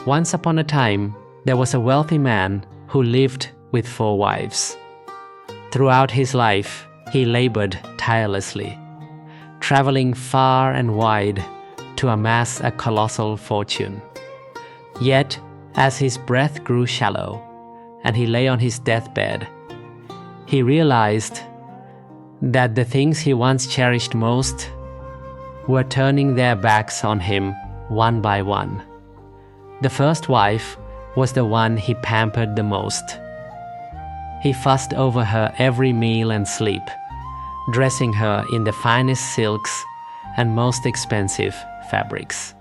Once upon a time, there was a wealthy man who lived with 4 wives. Throughout his life, he labored tirelessly, traveling far and wide to amass a colossal fortune. Yet, as his breath grew shallow and he lay on his deathbed, he realized that the things he once cherished most were turning their backs on him one by one. The first wife was the one he pampered the most. He fussed over her every meal and sleep, dressing her in the finest silks and most expensive fabrics.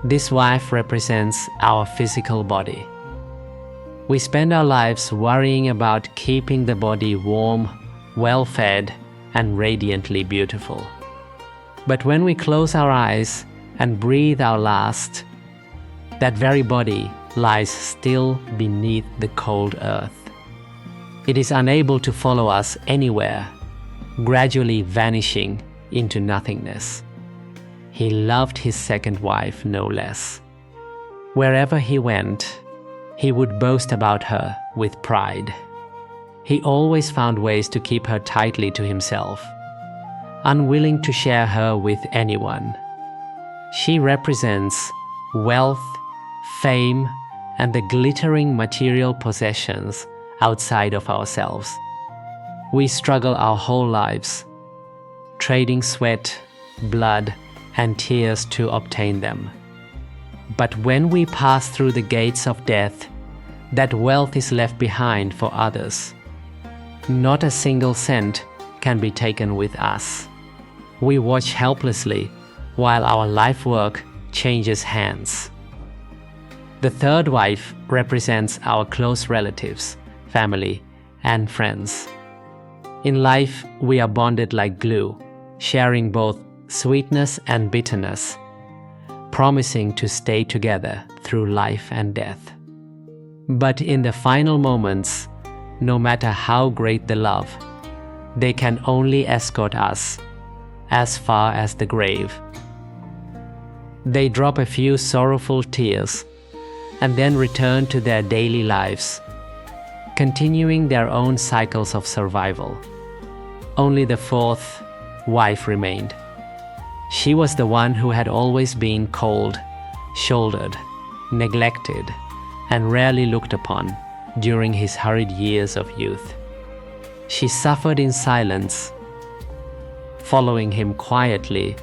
This wife represents our physical body. We spend our lives worrying about keeping the body warm, well-fed, and radiantly beautiful. But when we close our eyes and breathe our last, that very body lies still beneath the cold earth. It is unable to follow us anywhere, gradually vanishing into nothingness. He loved his second wife no less. Wherever he went, he would boast about her with pride. He always found ways to keep her tightly to himself, unwilling to share her with anyone. She represents wealth, fame, and the glittering material possessions outside of ourselves. We struggle our whole lives, trading sweat, blood, and tears to obtain them. But when we pass through the gates of death, that wealth is left behind for others. Not a single cent can be taken with us. We watch helplessly while our life work changes hands. The third wife represents our close relatives, family, and friends. In life, we are bonded like glue, sharing both sweetness and bitterness, promising to stay together through life and death. But in the final moments, no matter how great the love, they can only escort us as far as the grave. They drop a few sorrowful tears and then return to their daily lives, continuing their own cycles of survival. Only the fourth wife remained. She was the one who had always been cold-shouldered, neglected, and rarely looked upon during his hurried years of youth. She suffered in silence, following him quietly,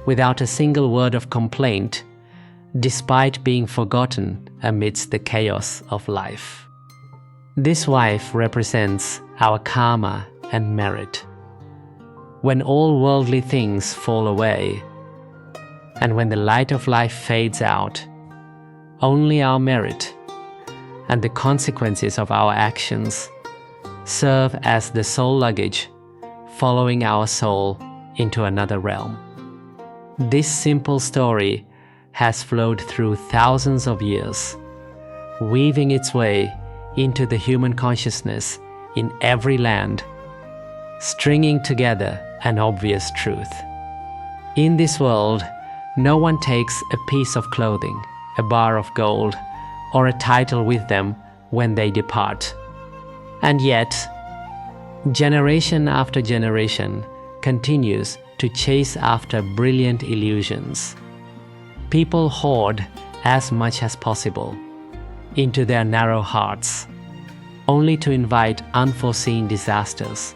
without a single word of complaint, despite being forgotten amidst the chaos of life. This wife represents our karma and merit. When all worldly things fall away, and when the light of life fades out, only our merit and the consequences of our actions serve as the soul luggage following our soul into another realm. This simple story has flowed through thousands of years, weaving its way into the human consciousness in every land, stringing together an obvious truth. In this world, no one takes a piece of clothing, a bar of gold, or a title with them when they depart. And yet, generation after generation continues to chase after brilliant illusions. People hoard as much as possible into their narrow hearts, only to invite unforeseen disasters.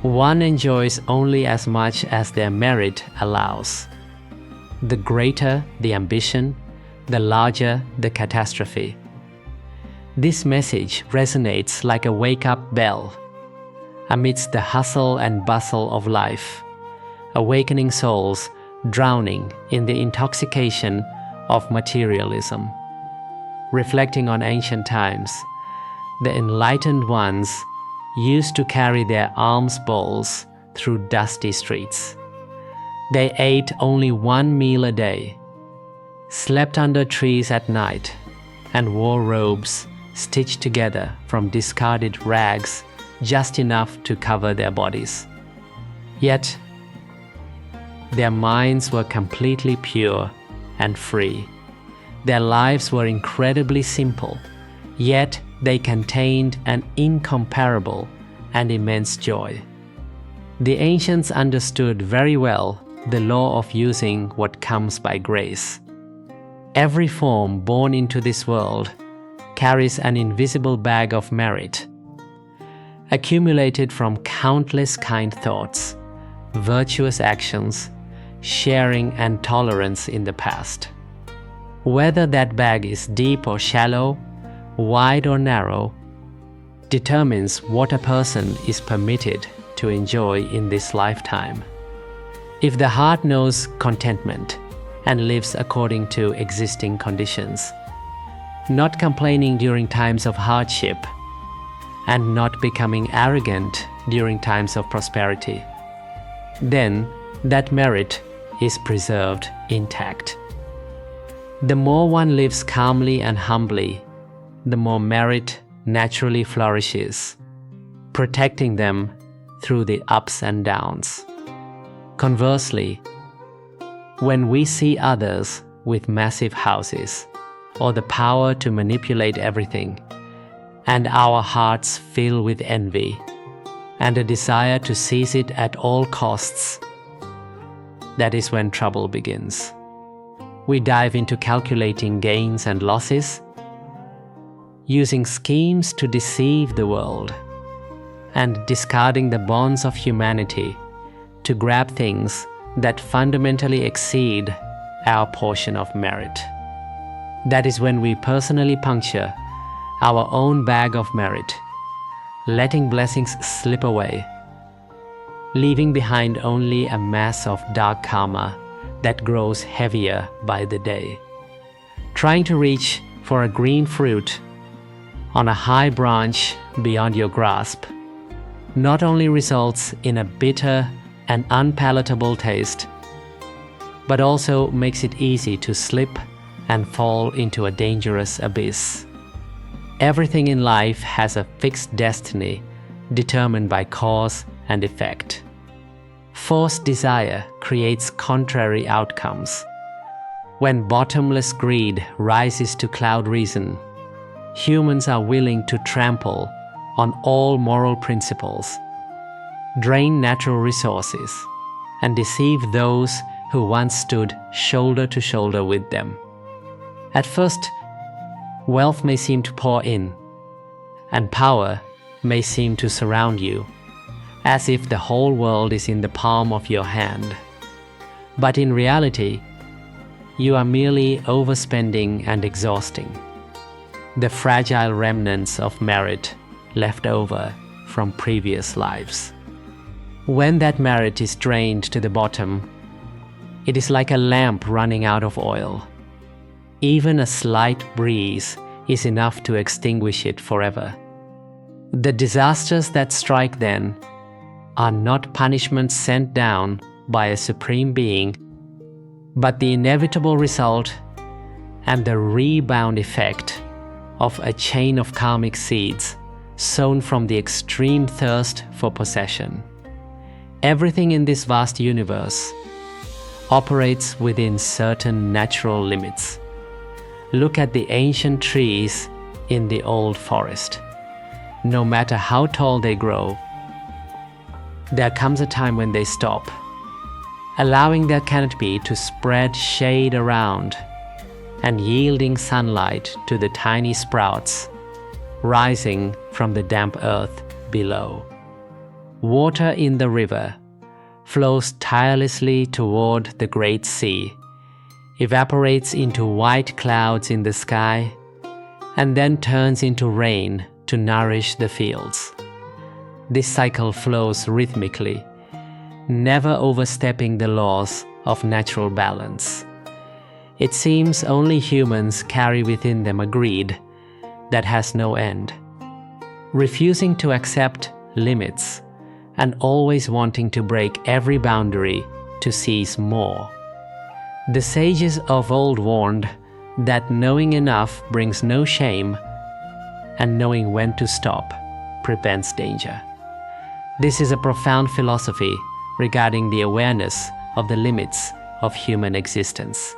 One enjoys only as much as their merit allows. The greater the ambition, the larger the catastrophe. This message resonates like a wake-up bell amidst the hustle and bustle of life, awakening souls drowning in the intoxication of materialism. Reflecting on ancient times, the enlightened ones used to carry their alms bowls through dusty streets. They ate only one meal a day, slept under trees at night, and wore robes stitched together from discarded rags just enough to cover their bodies. Yet, their minds were completely pure and free, Their lives were incredibly simple, yet they contained an incomparable and immense joy. The ancients understood very well the law of using what comes by grace. Every form born into this world carries an invisible bag of merit, accumulated from countless kind thoughts, virtuous actions, sharing and tolerance in the past. Whether that bag is deep or shallow, wide or narrow, determines what a person is permitted to enjoy in this lifetime. If the heart knows contentment and lives according to existing conditions, not complaining during times of hardship, and not becoming arrogant during times of prosperity, then that merit is preserved intact. The more one lives calmly and humbly, the more merit naturally flourishes, protecting them through the ups and downs. Conversely, when we see others with massive houses or the power to manipulate everything, and our hearts fill with envy and a desire to seize it at all costs, that is when trouble begins. We dive into calculating gains and losses, using schemes to deceive the world, and discarding the bonds of humanity to grab things that fundamentally exceed our portion of merit. That is when we personally puncture our own bag of merit, letting blessings slip away, leaving behind only a mass of dark karma that grows heavier by the day. Trying to reach for a green fruit on a high branch beyond your grasp not only results in a bitter and unpalatable taste, but also makes it easy to slip and fall into a dangerous abyss. Everything in life has a fixed destiny determined by cause and effect. Forced desire creates contrary outcomes. When bottomless greed rises to cloud reason, humans are willing to trample on all moral principles, drain natural resources, and deceive those who once stood shoulder to shoulder with them. At first, wealth may seem to pour in, and power may seem to surround you, as if the whole world is in the palm of your hand. But in reality, you are merely overspending and exhausting the fragile remnants of merit left over from previous lives. When that merit is drained to the bottom, it is like a lamp running out of oil. Even a slight breeze is enough to extinguish it forever. The disasters that strike then are not punishments sent down by a supreme being, but the inevitable result and the rebound effect of a chain of karmic seeds sown from the extreme thirst for possession. Everything in this vast universe operates within certain natural limits. Look at the ancient trees in the old forest. No matter how tall they grow, there comes a time when they stop, allowing their canopy to spread shade around and yielding sunlight to the tiny sprouts rising from the damp earth below. Water in the river flows tirelessly toward the great sea, evaporates into white clouds in the sky, and then turns into rain to nourish the fields. This cycle flows rhythmically, never overstepping the laws of natural balance. It seems only humans carry within them a greed that has no end, refusing to accept limits and always wanting to break every boundary to seize more. The sages of old warned that knowing enough brings no shame, and knowing when to stop prevents danger. This is a profound philosophy regarding the awareness of the limits of human existence.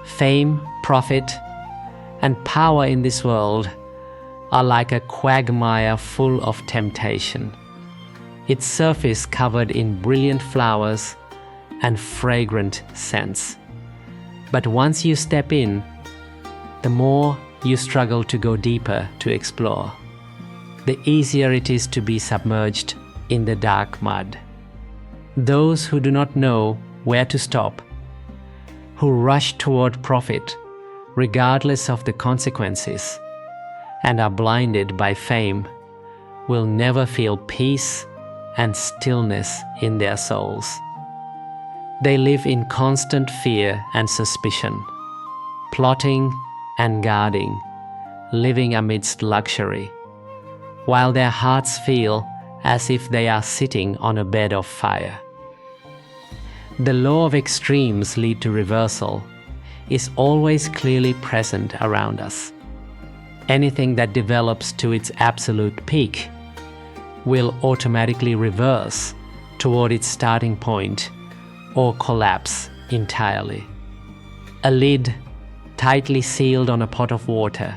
Fame, profit, and power in this world are like a quagmire full of temptation, its surface covered in brilliant flowers and fragrant scents. But once you step in, the more you struggle to go deeper to explore, the easier it is to be submerged in the dark mud. Those who do not know where to stop, who rush toward profit regardless of the consequences, and are blinded by fame, will never feel peace and stillness in their souls. They live in constant fear and suspicion, plotting and guarding, living amidst luxury, while their hearts feel as if they are sitting on a bed of fire. The law of extremes lead to reversal is always clearly present around us. Anything that develops to its absolute peak will automatically reverse toward its starting point or collapse entirely. A lid tightly sealed on a pot of water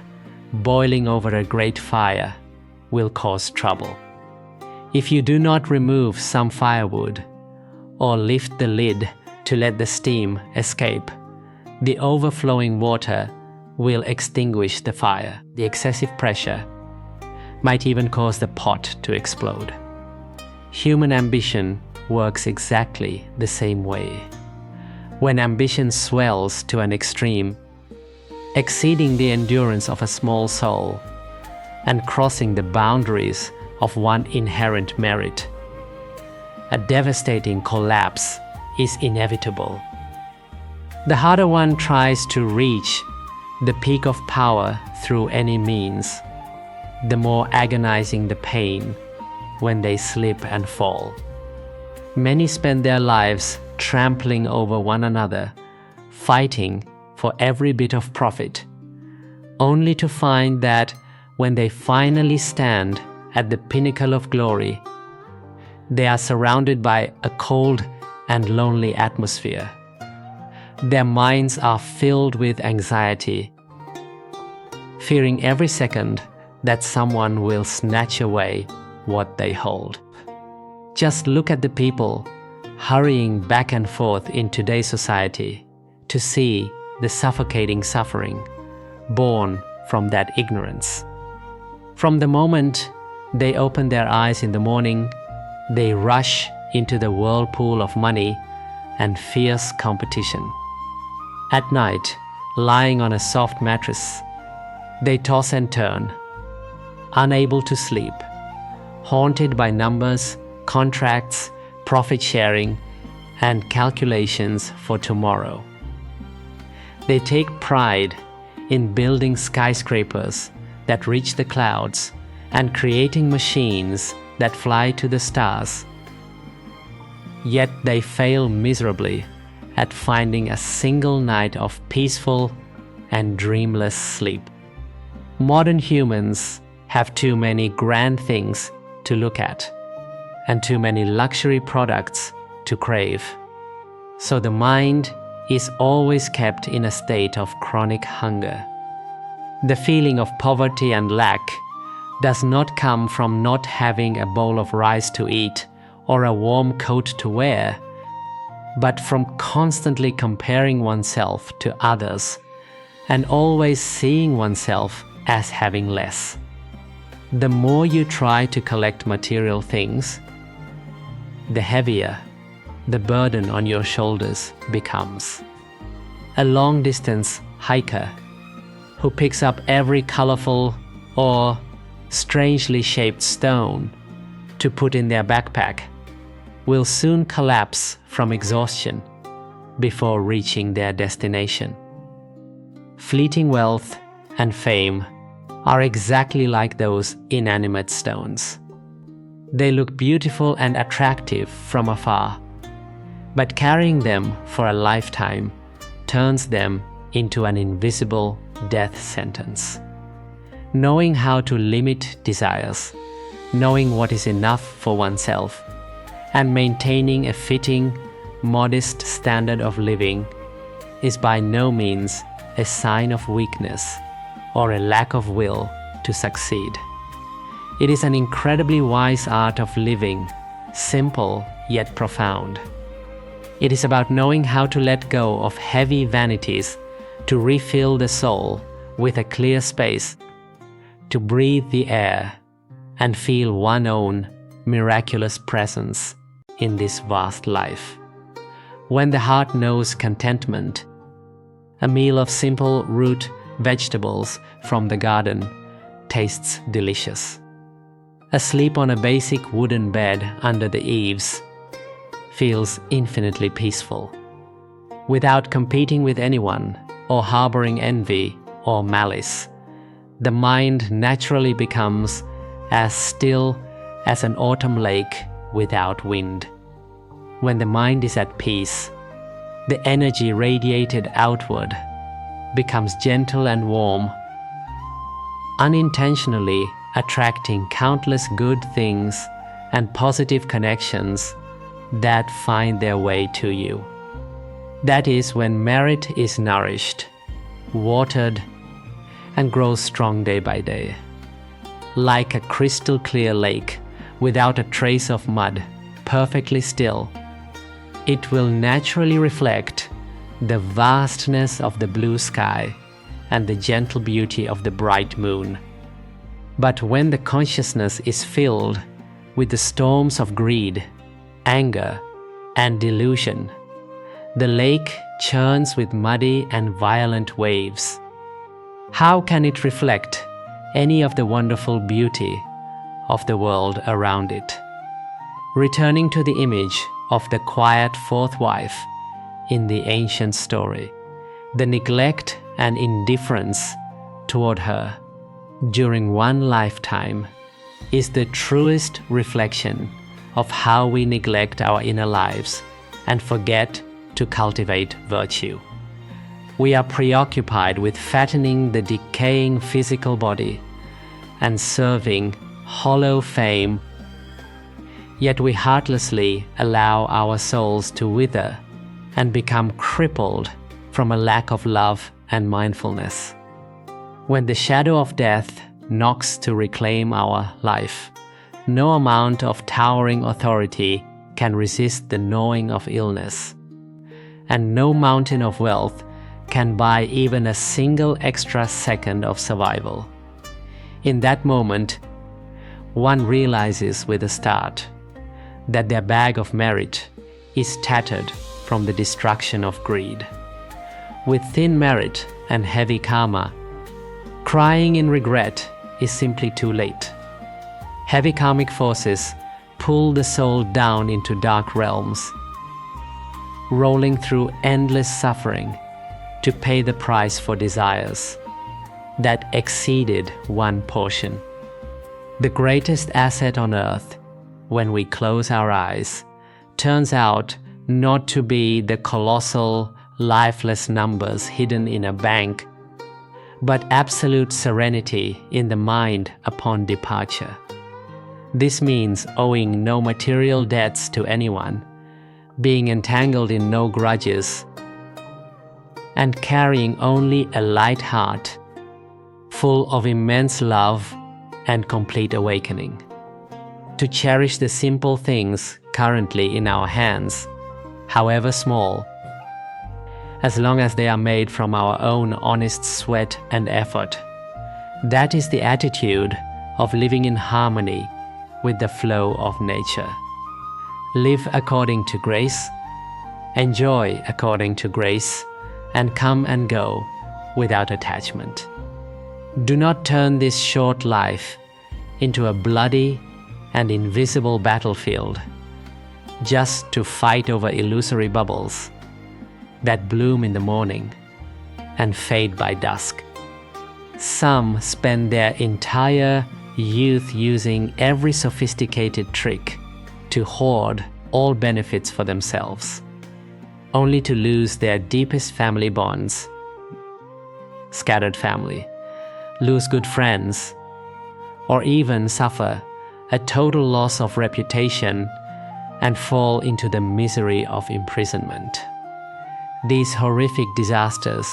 boiling over a great fire will cause trouble. If you do not remove some firewood or lift the lid to let the steam escape, the overflowing water will extinguish the fire. The excessive pressure might even cause the pot to explode. Human ambition works exactly the same way. When ambition swells to an extreme, exceeding the endurance of a small soul and crossing the boundaries of one inherent merit, a devastating collapse is inevitable. The harder one tries to reach the peak of power through any means, the more agonizing the pain when they slip and fall. Many spend their lives trampling over one another, fighting for every bit of profit, only to find that when they finally stand at the pinnacle of glory, they are surrounded by a cold and lonely atmosphere. Their minds are filled with anxiety, fearing every second that someone will snatch away what they hold. Just look at the people hurrying back and forth in today's society to see the suffocating suffering born from that ignorance. From the moment they open their eyes in the morning, they rush into the whirlpool of money and fierce competition. At night, lying on a soft mattress, they toss and turn, unable to sleep, haunted by numbers, contracts, profit sharing, and calculations for tomorrow. They take pride in building skyscrapers that reach the clouds and creating machines that fly to the stars. Yet they fail miserably at finding a single night of peaceful and dreamless sleep. Modern humans have too many grand things to look at and too many luxury products to crave. So the mind is always kept in a state of chronic hunger. The feeling of poverty and lack does not come from not having a bowl of rice to eat or a warm coat to wear, but from constantly comparing oneself to others and always seeing oneself as having less. The more you try to collect material things, the heavier the burden on your shoulders becomes. A long-distance hiker who picks up every colorful or strangely shaped stone to put in their backpack will soon collapse from exhaustion before reaching their destination. Fleeting wealth and fame are exactly like those inanimate stones. They look beautiful and attractive from afar, but carrying them for a lifetime turns them into an invisible death sentence. Knowing how to limit desires, knowing what is enough for oneself, and maintaining a fitting, modest standard of living is by no means a sign of weakness or a lack of will to succeed. It is an incredibly wise art of living, simple yet profound. It is about knowing how to let go of heavy vanities to refill the soul with a clear space, to breathe the air and feel one's own miraculous presence in this vast life. When the heart knows contentment, a meal of simple root vegetables from the garden tastes delicious. Asleep on a basic wooden bed under the eaves feels infinitely peaceful. Without competing with anyone or harboring envy or malice, the mind naturally becomes as still as an autumn lake without wind. When the mind is at peace, the energy radiated outward becomes gentle and warm, unintentionally attracting countless good things and positive connections that find their way to you. That is when merit is nourished, watered, and grows strong day by day. Like a crystal clear lake without a trace of mud, perfectly still, it will naturally reflect the vastness of the blue sky and the gentle beauty of the bright moon. But when the consciousness is filled with the storms of greed, anger, and delusion, the lake churns with muddy and violent waves. How can it reflect any of the wonderful beauty of the world around it? Returning to the image of the quiet fourth wife in the ancient story, the neglect and indifference toward her during one lifetime is the truest reflection of how we neglect our inner lives and forget to cultivate virtue. We are preoccupied with fattening the decaying physical body and serving hollow fame, yet we heartlessly allow our souls to wither and become crippled from a lack of love and mindfulness. When the shadow of death knocks to reclaim our life, no amount of towering authority can resist the gnawing of illness, and no mountain of wealth can buy even a single extra second of survival. In that moment, one realizes with a start that their bag of merit is tattered from the destruction of greed. With thin merit and heavy karma, crying in regret is simply too late. Heavy karmic forces pull the soul down into dark realms, rolling through endless suffering to pay the price for desires that exceeded one portion. The greatest asset on earth, when we close our eyes, turns out not to be the colossal, lifeless numbers hidden in a bank, but absolute serenity in the mind upon departure. This means owing no material debts to anyone, being entangled in no grudges, and carrying only a light heart, full of immense love and complete awakening. To cherish the simple things currently in our hands, however small, as long as they are made from our own honest sweat and effort. That is the attitude of living in harmony with the flow of nature. Live according to grace, enjoy according to grace, and come and go without attachment. Do not turn this short life into a bloody and invisible battlefield just to fight over illusory bubbles that bloom in the morning and fade by dusk. Some spend their entire youth using every sophisticated trick to hoard all benefits for themselves, only to lose their deepest family bonds, scattered family, lose good friends, or even suffer a total loss of reputation and fall into the misery of imprisonment. These horrific disasters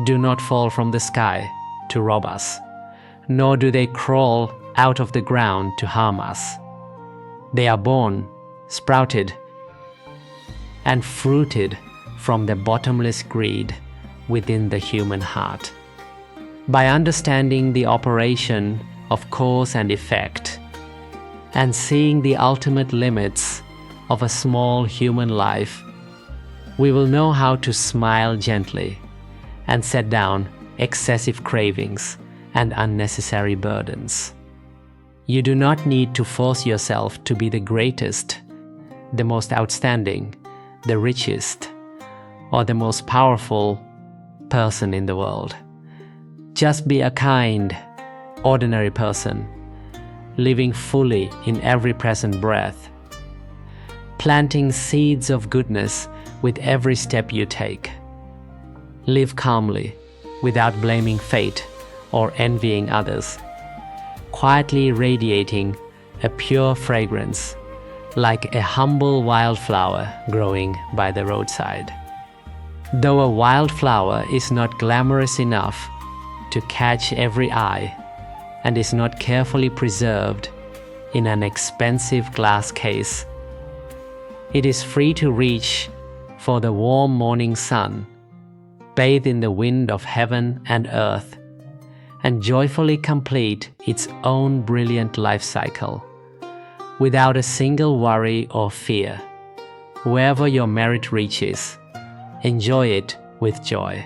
do not fall from the sky to rob us, nor do they crawl out of the ground to harm us. They are born, sprouted, and fruited from the bottomless greed within the human heart. By understanding the operation of cause and effect, and seeing the ultimate limits of a small human life, we will know how to smile gently and set down excessive cravings and unnecessary burdens. You do not need to force yourself to be the greatest, the most outstanding, the richest, or the most powerful person in the world. Just be a kind, ordinary person, living fully in every present breath, planting seeds of goodness with every step you take. Live calmly, without blaming fate or envying others, quietly radiating a pure fragrance like a humble wildflower growing by the roadside. Though a wildflower is not glamorous enough to catch every eye and is not carefully preserved in an expensive glass case, it is free to reach for the warm morning sun, bathe in the wind of heaven and earth, and joyfully complete its own brilliant life cycle, without a single worry or fear. Wherever your merit reaches, enjoy it with joy.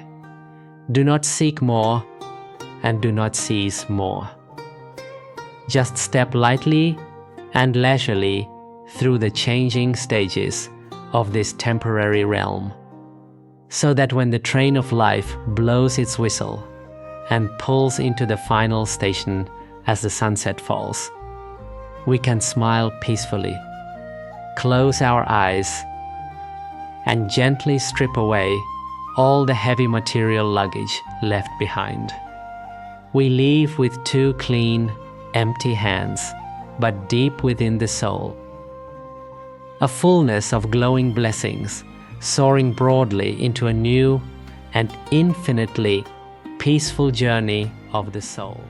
Do not seek more and do not seize more. Just step lightly and leisurely through the changing stages of this temporary realm, so that when the train of life blows its whistle and pulls into the final station as the sunset falls, we can smile peacefully, close our eyes, and gently strip away all the heavy material luggage left behind. We leave with 2 clean, empty hands, but deep within the soul, a fullness of glowing blessings soaring broadly into a new and infinitely peaceful journey of the soul.